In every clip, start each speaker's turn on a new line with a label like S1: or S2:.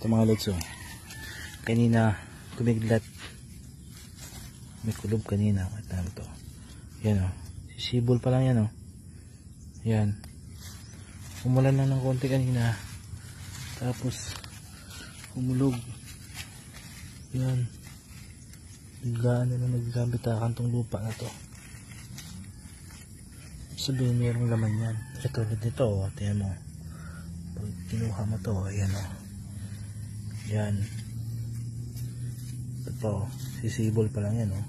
S1: Ito mga lods, oh. Kanina kumiglat, may kulob kanina. Ito to, yan, oh. Sisibol pa lang yan, oh. Yan, umulan lang ng konti kanina, tapos humulog. Yan, biglaan na lang nagbitakan tong lupa na to. Sabihin mayroong laman yan. Ito ulit nito, oh. Tingnan mo, pag kinuha mo to, ayan, oh. Yan, ito, sisibol pa lang yan, oh.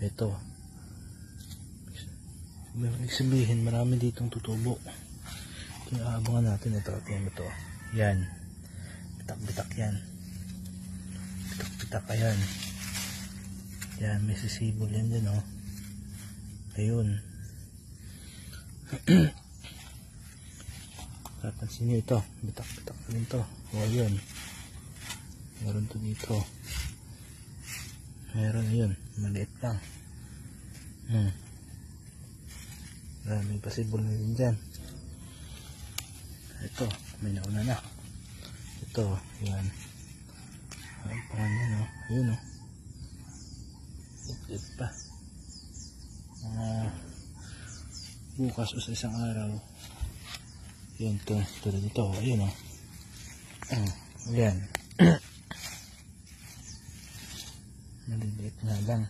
S1: Ito ibig sabihin marami ditong tutubo. Kaya aabangan natin. Ito, tingnan mo to, yan, bitak-bitak yan, bitak-bitak, ayan. Yan, may sisibol yan din, oh. Ayun. Papansin nyo ito, bitak-bitak rin to. O, yun, meron to dito, meron, yun, maliit lang. May pasibol na din dyan. Ito, may nauna na. Ito, yan, ang pangan yan, oh. Ayun, oh, lit pa. Bukas o sa isang araw, yan, tulad ito, ayun, oh. Yan. Maliliit nga lang.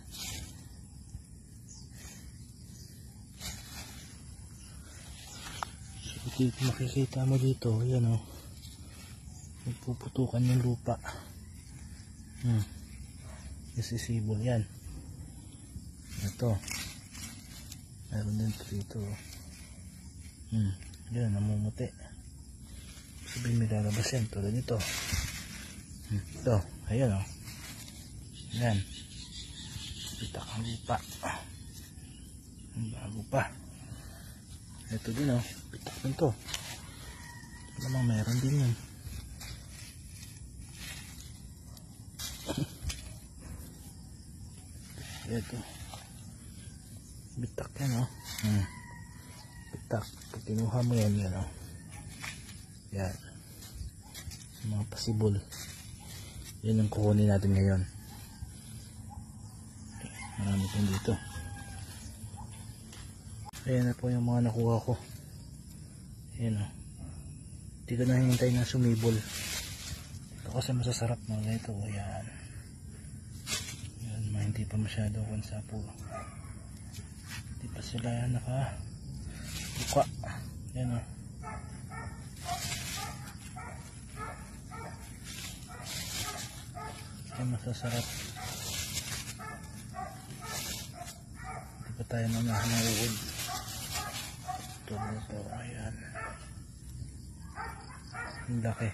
S1: So, makikita mo dito, yan, oh, nagpuputukan yung lupa. Nasisibol yan. Ito, meron din dito. Yan, namumuti. Sabihin may lalabas yan, tulad nito. Ito, ayan, oh. Yan, bitak ang lupa. Ang bago pa. Ito din, oh, bitak din to. Namang meron din yan. Ito, bitak yan, oh. Bitak, pag kinuha mo yan, yan, oh. Yan, mga pasibol. Yan ang kukunin natin ngayon. Marami pong dito. Ayan na po yung mga nakuha ko. Ayan, oh. Hindi ko na hintay na sumibol. Ito kasi masasarap na ito. Ayan, yan, hindi pa masyado konsapo. Hindi pa sila naka-buka. Ayan, oh. Ayan, masasarap. Hindi pa tayo namahan ng uod. Ito, ayan, ang laki.